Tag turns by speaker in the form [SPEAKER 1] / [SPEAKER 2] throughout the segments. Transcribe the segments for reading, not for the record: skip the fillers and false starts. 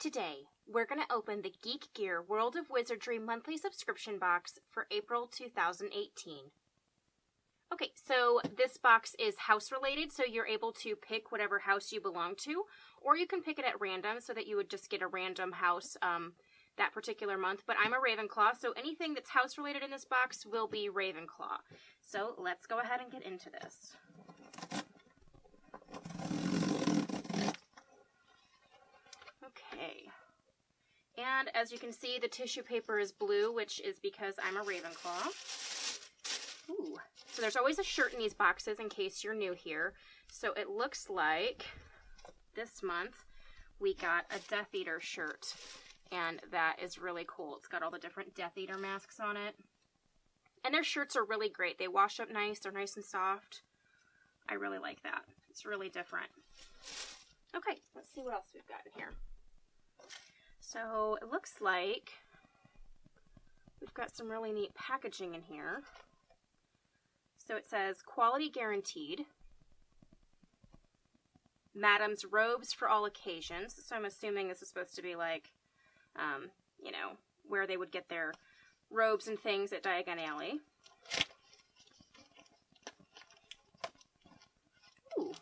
[SPEAKER 1] Today, we're going to open the GeekGear World of Wizardry monthly subscription box for April 2018. Okay, so this box is house related, so you're able to pick whatever house you belong to, or you can pick it at random so that you would just get a random house that particular month. But I'm a Ravenclaw, so anything that's house related in this box will be Ravenclaw. So let's go ahead and get into this. Okay, and as you can see, the tissue paper is blue, which is because I'm a Ravenclaw. Ooh. So there's always a shirt in these boxes in case you're new here. So it looks like this month we got a Death Eater shirt, and that is really cool. It's got all the different Death Eater masks on it. And their shirts are really great. They wash up nice. They're nice and soft. I really like that. It's really different. Okay, let's see what else we've got in here. So it looks like we've got some really neat packaging in here. So it says, quality guaranteed. Madam's robes for all occasions. So I'm assuming this is supposed to be like, you know, where they would get their robes and things at Diagon Alley. Ooh.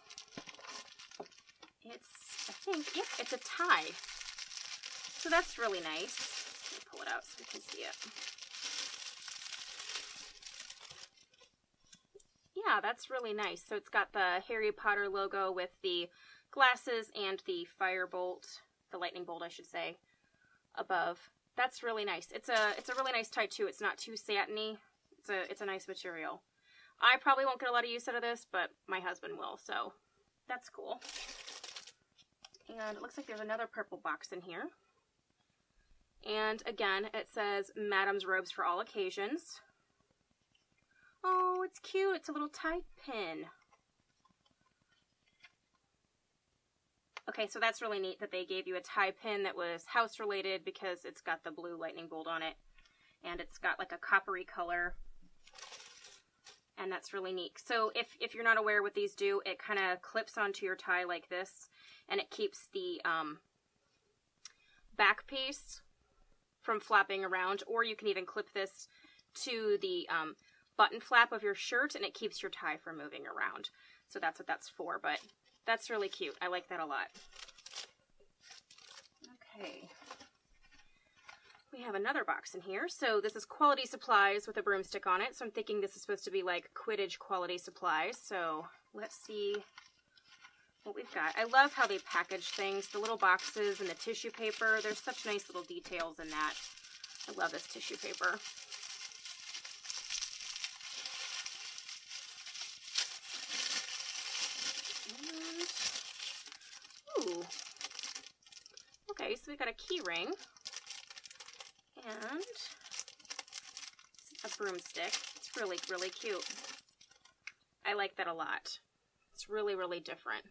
[SPEAKER 1] I think, yep, it's a tie. So that's really nice. Let me pull it out so we can see it. Yeah, that's really nice. So it's got the Harry Potter logo with the glasses and the firebolt, the lightning bolt, I should say, above. That's really nice. It's a really nice tie too. It's not too satiny. It's a nice material. I probably won't get a lot of use out of this, but my husband will, so that's cool. And it looks like there's another purple box in here. And again, it says Madam's robes for all occasions. Oh, it's cute. It's a little tie pin. Okay, so that's really neat that they gave you a tie pin that was house related because it's got the blue lightning bolt on it. And it's got like a coppery color. And that's really neat. So if you're not aware what these do, it kind of clips onto your tie like this. And it keeps the back piece from flapping around. Or you can even clip this to the button flap of your shirt, and it keeps your tie from moving around. So that's what that's for, but that's really cute. I like that a lot. Okay. We have another box in here. So this is quality supplies with a broomstick on it. So I'm thinking this is supposed to be like Quidditch quality supplies. So let's see what we've got. I love how they package things. The little boxes and the tissue paper. There's such nice little details in that. I love this tissue paper. Ooh. Okay, so we've got a key ring and a broomstick. It's really, really cute. I like that a lot. It's really, really different.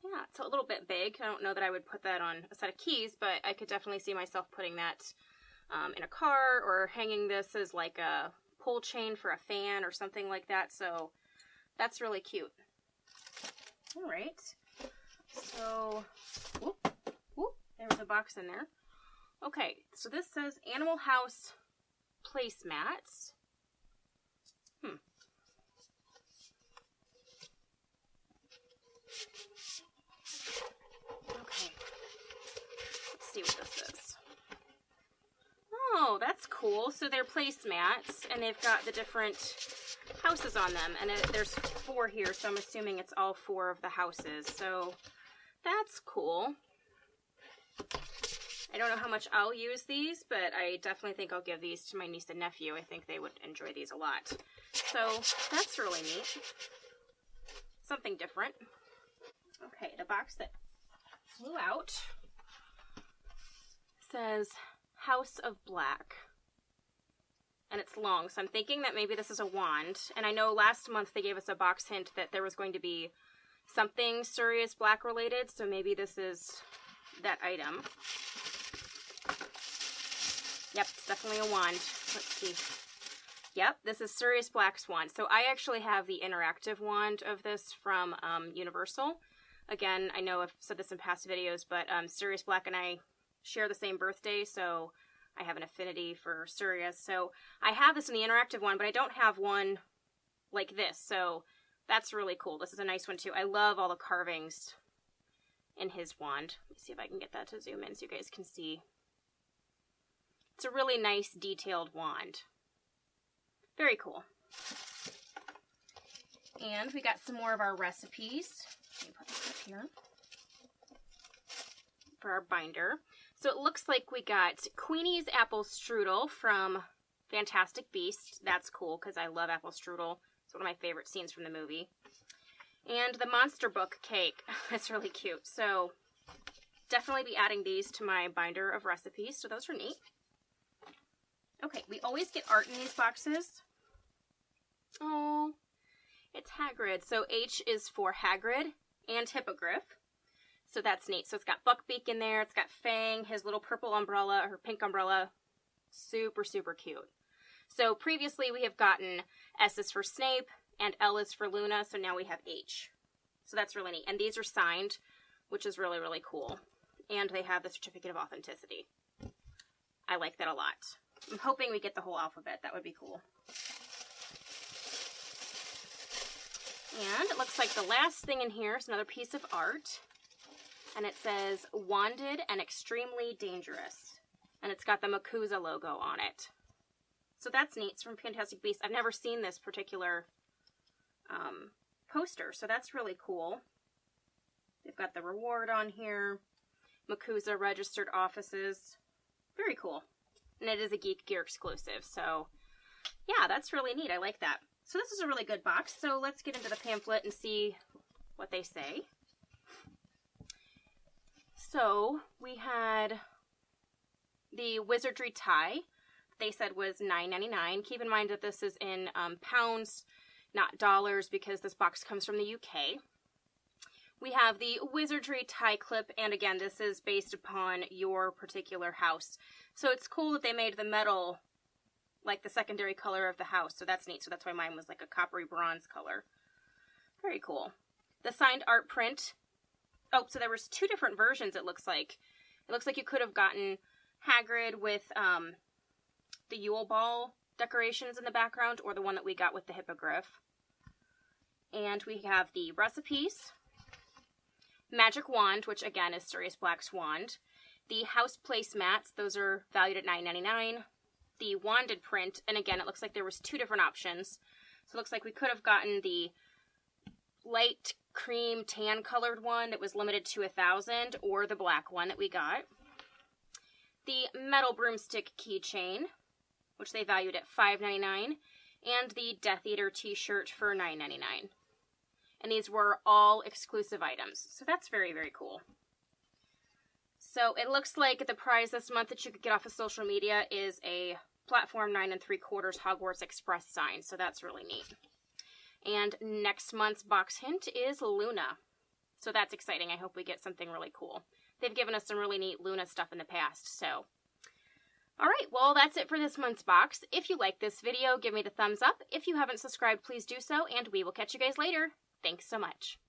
[SPEAKER 1] Yeah, it's a little bit big. I don't know that I would put that on a set of keys, but I could definitely see myself putting that in a car or hanging this as like a pull chain for a fan or something like that. So that's really cute. All right. So, whoop, whoop, there was a box in there. Okay, so this says Animal House placemats. Okay. Let's see what this is. Oh, that's cool. So they're placemats, and they've got the different houses on them, and there's 4 here, so I'm assuming it's all 4 of the houses. So that's cool. I don't know how much I'll use these, but I definitely think I'll give these to my niece and nephew. I think they would enjoy these a lot. So that's really neat. Something different. Okay, the box that flew out says House of Black. And it's long, so I'm thinking that maybe this is a wand. And I know last month they gave us a box hint that there was going to be something Sirius Black related, so maybe this is that item. Yep, it's definitely a wand. Let's see. Yep, this is Sirius Black's wand. So I actually have the interactive wand of this from Universal. Again, I know I've said this in past videos, but Sirius Black and I share the same birthday, so I have an affinity for Sirius. So I have this in the interactive one, but I don't have one like this, so that's really cool. This is a nice one too. I love all the carvings in his wand. Let me see if I can get that to zoom in so you guys can see. It's a really nice detailed wand. Very cool. And we got some more of our recipes. Let me put this up here for our binder. So it looks like we got Queenie's apple strudel from Fantastic Beasts. That's cool because I love apple strudel. It's one of my favorite scenes from the movie. And the Monster Book cake. That's really cute. So definitely be adding these to my binder of recipes. So those are neat. Okay, we always get art in these boxes. Oh, it's Hagrid. So H is for Hagrid and Hippogriff. So that's neat. So it's got Buckbeak in there. It's got Fang, his little purple umbrella, her pink umbrella. Super, super cute. So previously we have gotten S is for Snape and L is for Luna. So now we have H. So that's really neat. And these are signed, which is really, really cool. And they have the certificate of authenticity. I like that a lot. I'm hoping we get the whole alphabet. That would be cool. And it looks like the last thing in here is another piece of art. And it says, Wanded and Extremely Dangerous. And it's got the MACUSA logo on it. So that's neat. It's from Fantastic Beasts. I've never seen this particular poster, so that's really cool. They've got the reward on here. MACUSA registered offices. Very cool. And it is a GeekGear exclusive, so yeah, that's really neat. I like that. So this is a really good box, so let's get into the pamphlet and see what they say. So we had the Wizardry tie. They said was $9.99. Keep in mind that this is in pounds, not dollars, because this box comes from the UK. We have the Wizardry tie clip, and again, this is based upon your particular house. So it's cool that they made the metal like the secondary color of the house, so that's neat. So that's why mine was like a coppery bronze color. Very cool. The signed art print. Oh, so there was two different versions, it looks like. It looks like you could have gotten Hagrid with the Yule Ball decorations in the background, or the one that we got with the Hippogriff. And we have the recipes. Magic Wand, which again is Sirius Black's wand. The house place mats, those are valued at $9.99. The wanded print, and again, it looks like there was two different options. So it looks like we could have gotten the light cream tan colored one that was limited to 1,000, or the black one that we got. The metal broomstick keychain, which they valued at $5.99, and the Death Eater t-shirt for $9.99. And these were all exclusive items, so that's very, very cool. So it looks like the prize this month that you could get off of social media is a platform 9 3/4 Hogwarts Express sign, so that's really neat. And next month's box hint is Luna. So that's exciting. I hope we get something really cool. They've given us some really neat Luna stuff in the past, so. Alright, well that's it for this month's box. If you like this video, give me the thumbs up. If you haven't subscribed, please do so, and we will catch you guys later. Thanks so much.